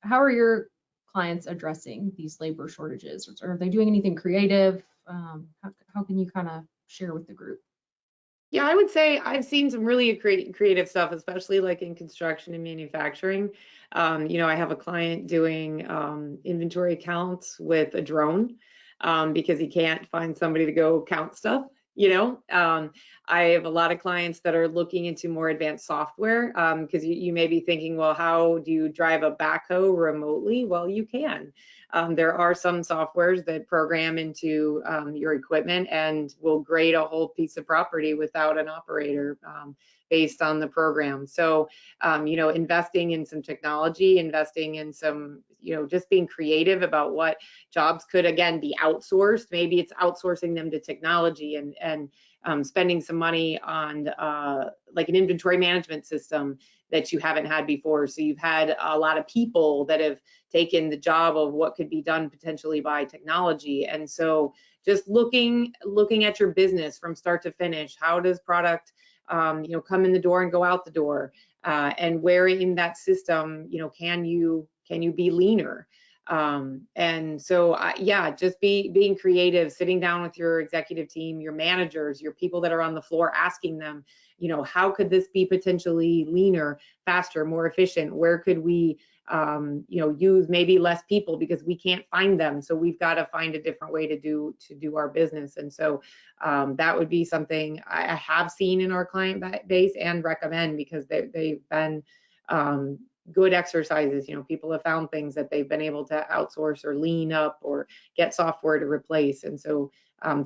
are your clients addressing these labor shortages? Are they doing anything creative? How can you kind of share with the group? Yeah, I would say I've seen some really creative stuff, especially like in construction and manufacturing. I have a client doing inventory counts with a drone because he can't find somebody to go count stuff. I have a lot of clients that are looking into more advanced software because you may be thinking, well, how do you drive a backhoe remotely? Well, you can. There are some softwares that program into your equipment and will grade a whole piece of property without an operator based on the program. So, investing in some technology, investing in some, just being creative about what jobs could, again, be outsourced. Maybe it's outsourcing them to technology and spending some money on like an inventory management system that you haven't had before. So you've had a lot of people that have taken the job of what could be done potentially by technology. And so just looking at your business from start to finish, how does product come in the door and go out the door, and where in that system, can you be leaner? And so, just being creative, sitting down with your executive team, your managers, your people that are on the floor, asking them, how could this be potentially leaner, faster, more efficient? Where could we, use maybe less people because we can't find them? So we've got to find a different way to do our business. And so that would be something I have seen in our client base and recommend because they've been good exercises. People have found things that they've been able to outsource or lean up or get software to replace. And so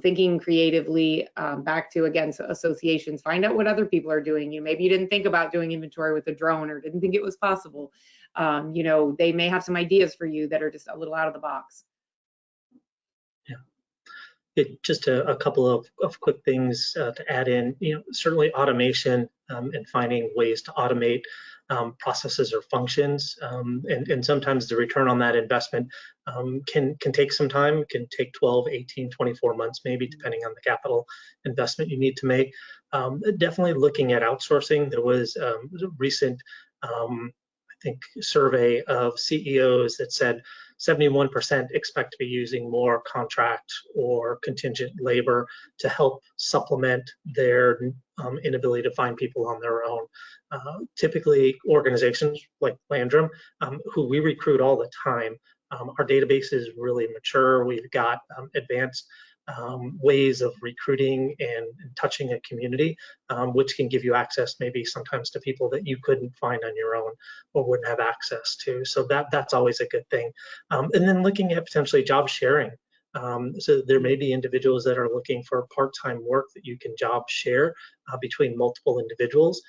thinking creatively, back to, again, associations, find out what other people are doing. Maybe you didn't think about doing inventory with a drone or didn't think it was possible. They may have some ideas for you that are just a little out of the box. Just a couple of quick things to add in. Certainly automation and finding ways to automate processes or functions, and sometimes the return on that investment can take some time. It can take 12, 18, 24 months, maybe, depending on the capital investment you need to make. Definitely looking at outsourcing. There was a recent I think survey of CEOs that said 71% expect to be using more contract or contingent labor to help supplement their inability to find people on their own. Typically, organizations like Landrum, who we recruit all the time, our database is really mature. We've got advanced ways of recruiting and touching a community, which can give you access maybe sometimes to people that you couldn't find on your own or wouldn't have access to. So that's always a good thing. And then looking at potentially job sharing. So there may be individuals that are looking for part-time work that you can job share between multiple individuals,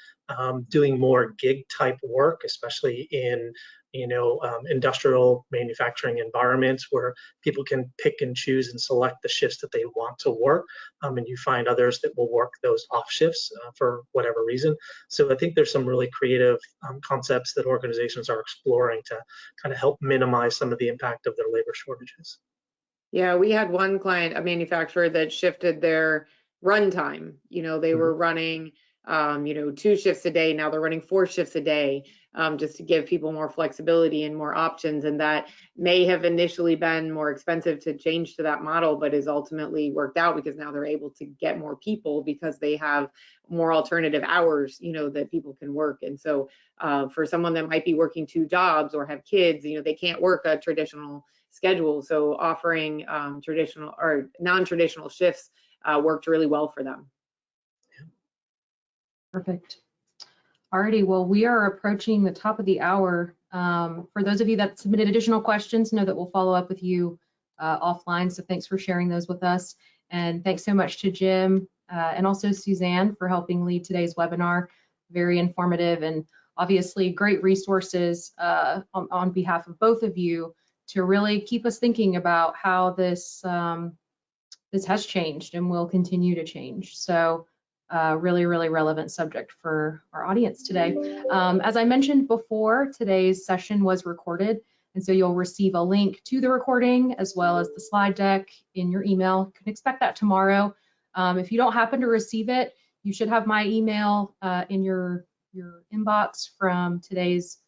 doing more gig type work, especially in industrial manufacturing environments where people can pick and choose and select the shifts that they want to work, and you find others that will work those off shifts for whatever reason. So I think there's some really creative concepts that organizations are exploring to kind of help minimize some of the impact of their labor shortages. Yeah, we had one client, a manufacturer, that shifted their run time. They were running 2 shifts a day. Now they're running 4 shifts a day, just to give people more flexibility and more options. And that may have initially been more expensive to change to that model, but is ultimately worked out because now they're able to get more people because they have more alternative hours, that people can work. And so for someone that might be working 2 jobs or have kids, they can't work a traditional schedule. So offering traditional or non-traditional shifts worked really well for them. Perfect. Alrighty, well, we are approaching the top of the hour. For those of you that submitted additional questions, know that we'll follow up with you offline. So thanks for sharing those with us. And thanks so much to Jim and also Suzanne for helping lead today's webinar. Very informative and obviously great resources on behalf of both of you to really keep us thinking about how this has changed and will continue to change. So really, really relevant subject for our audience today. As I mentioned before, today's session was recorded, and so you'll receive a link to the recording as well as the slide deck in your email. You can expect that tomorrow. If you don't happen to receive it, you should have my email in your inbox from today's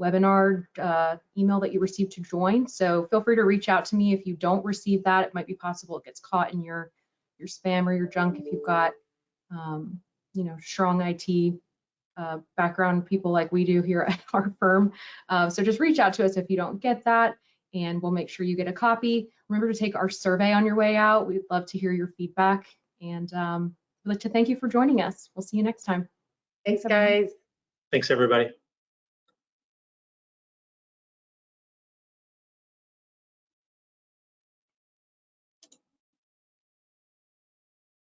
webinar email that you received to join. So feel free to reach out to me if you don't receive that. It might be possible it gets caught in your spam or your junk if you've got strong IT background people like we do here at our firm. So just reach out to us if you don't get that, and we'll make sure you get a copy. Remember to take our survey on your way out. We'd love to hear your feedback, and we'd like to thank you for joining us. We'll see you next time. Thanks, guys. Thanks, everybody.